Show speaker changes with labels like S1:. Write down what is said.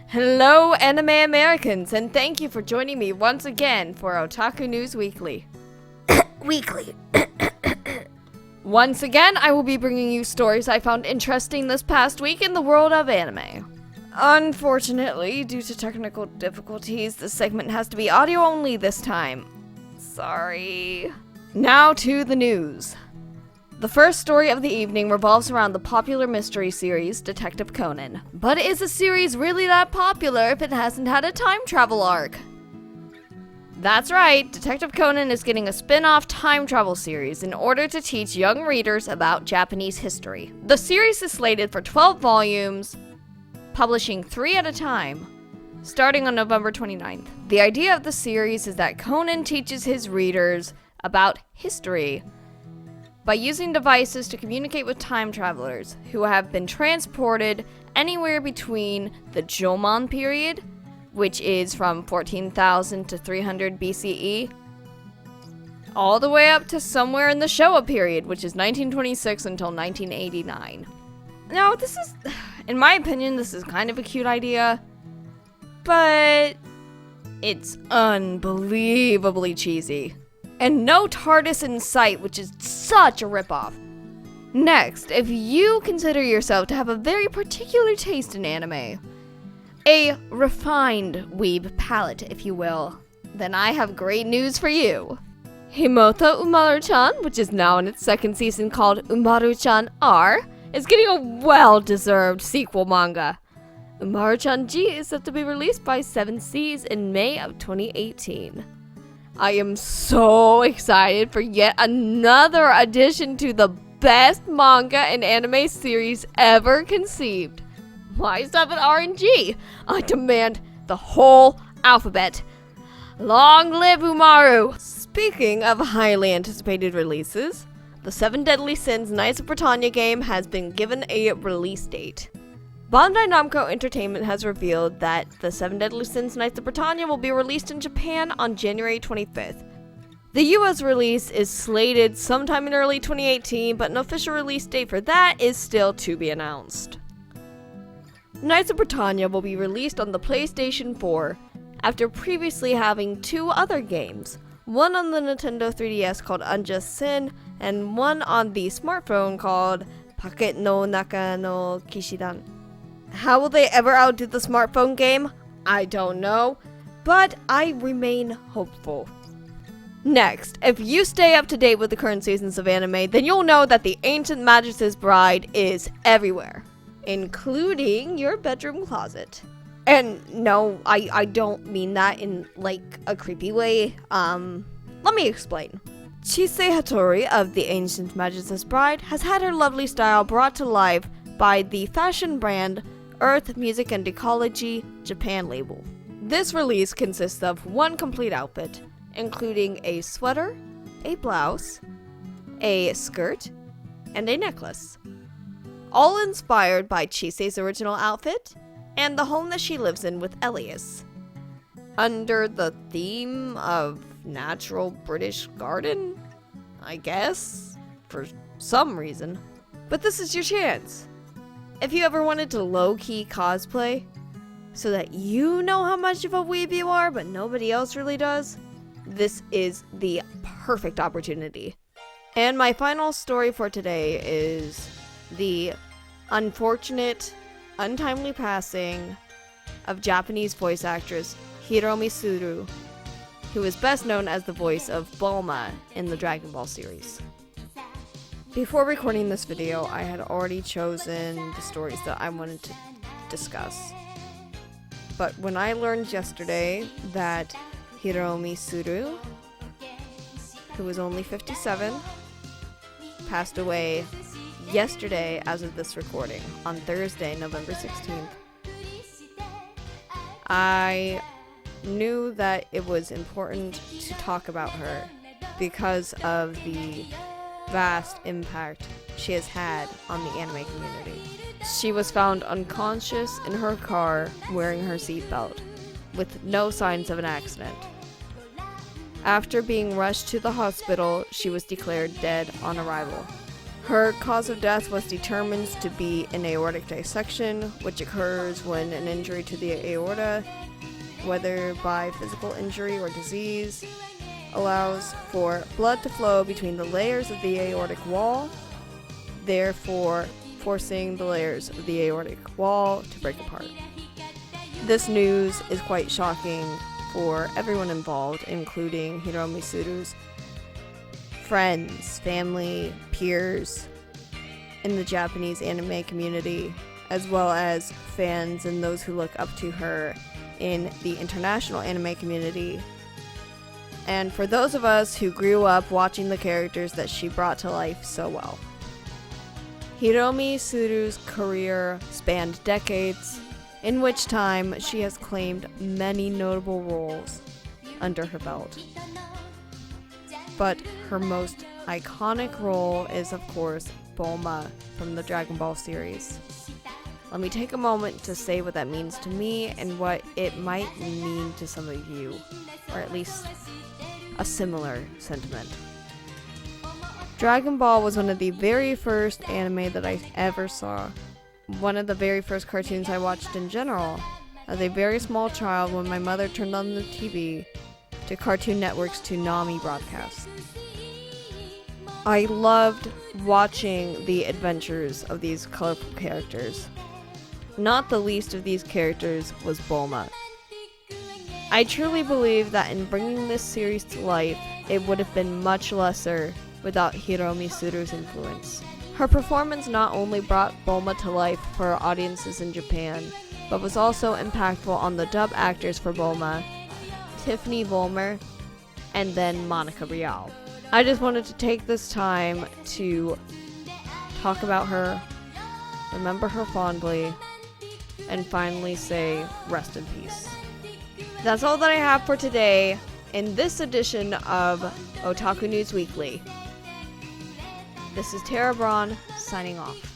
S1: Hello, Anime Americans, and thank you for joining me once again for Otaku News Weekly.
S2: Weekly.
S1: Once again, I will be bringing you stories I found interesting this past week in the world of anime. Unfortunately, due to technical difficulties, this segment has to be audio only this time. Sorry. Now to the news. The first story of the evening revolves around the popular mystery series, Detective Conan. But is a series really that popular if it hasn't had a time travel arc? That's right, Detective Conan is getting a spin-off time travel series in order to teach young readers about Japanese history. The series is slated for 12 volumes, publishing 3 at a time, starting on November 29th. The idea of the series is that Conan teaches his readers about history by using devices to communicate with time travelers who have been transported anywhere between the Jomon period, which is from 14,000 to 300 BCE, all the way up to somewhere in the Showa period, which is 1926 until 1989. Now, this is, in my opinion, this is kind of a cute idea, but it's unbelievably cheesy. And no TARDIS in sight, which is such a ripoff. Next, if you consider yourself to have a very particular taste in anime, a refined weeb palette, if you will, then I have great news for you. Himouto Umaru-chan, which is now in its second season called Umaru-chan R, is getting a well-deserved sequel manga. Umaru-chan G is set to be released by 7 Seas in May of 2018. I am so excited for yet another addition to the best manga and anime series ever conceived. Why stop at R and G? I demand the whole alphabet. Long live Umaru! Speaking of highly anticipated releases, the 7 Deadly Sins Knights of Britannia game has been given a release date. Bandai Namco Entertainment has revealed that the 7 Deadly Sins Knights of Britannia will be released in Japan on January 25th. The US release is slated sometime in early 2018, but an official release date for that is still to be announced. Knights of Britannia will be released on the PlayStation 4 after previously having 2 other games, one on the Nintendo 3DS called Unjust Sin, and one on the smartphone called Pocket no Naka no Kishidan. How will they ever outdo the smartphone game? I don't know, but I remain hopeful. Next, if you stay up to date with the current seasons of anime, then you'll know that the Ancient Magus Bride is everywhere, including your bedroom closet. And no, I don't mean that in, like, a creepy way. Let me explain. Chise Hattori of the Ancient Magus Bride has had her lovely style brought to life by the fashion brand Earth Music and Ecology Japan label. This release consists of 1 complete outfit, including a sweater, a blouse, a skirt, and a necklace. All inspired by Chise's original outfit and the home that she lives in with Elias. Under the theme of natural British garden, I guess, for some reason. But this is your chance. If you ever wanted to low-key cosplay, so that you know how much of a weeb you are, but nobody else really does, this is the perfect opportunity. And my final story for today is the unfortunate, untimely passing of Japanese voice actress Hiromi Tsuru, who is best known as the voice of Bulma in the Dragon Ball series. Before recording this video, I had already chosen the stories that I wanted to discuss. But when I learned yesterday that Hiromi Tsuru, who was only 57, passed away yesterday as of this recording, on Thursday, November 16th, I knew that it was important to talk about her because of the vast impact she has had on the anime community. She was found unconscious in her car wearing her seatbelt, with no signs of an accident. After being rushed to the hospital, she was declared dead on arrival. Her cause of death was determined to be an aortic dissection, which occurs when an injury to the aorta, whether by physical injury or disease, allows for blood to flow between the layers of the aortic wall, therefore forcing the layers of the aortic wall to break apart. This news is quite shocking for everyone involved, including Hiromi Tsuru's friends, family, peers in the Japanese anime community, as well as fans and those who look up to her in the international anime community. And for those of us who grew up watching the characters that she brought to life so well. Hiromi Tsuru's career spanned decades, in which time she has claimed many notable roles under her belt. But her most iconic role is, of course, Bulma from the Dragon Ball series. Let me take a moment to say what that means to me and what it might mean to some of you, or at least a similar sentiment. Dragon Ball was one of the very first anime that I ever saw. One of the very first cartoons I watched in general, as a very small child when my mother turned on the TV to Cartoon Network's Toonami broadcast. I loved watching the adventures of these colorful characters. Not the least of these characters was Bulma. I truly believe that in bringing this series to life, it would have been much lesser without Hiromi Tsuru's influence. Her performance not only brought Bulma to life for audiences in Japan, but was also impactful on the dub actors for Bulma, Tiffany Vollmer, and then Monica Rial. I just wanted to take this time to talk about her, remember her fondly, and finally say rest in peace. That's all that I have for today in this edition of Otaku News Weekly. This is Tara Braun, signing off.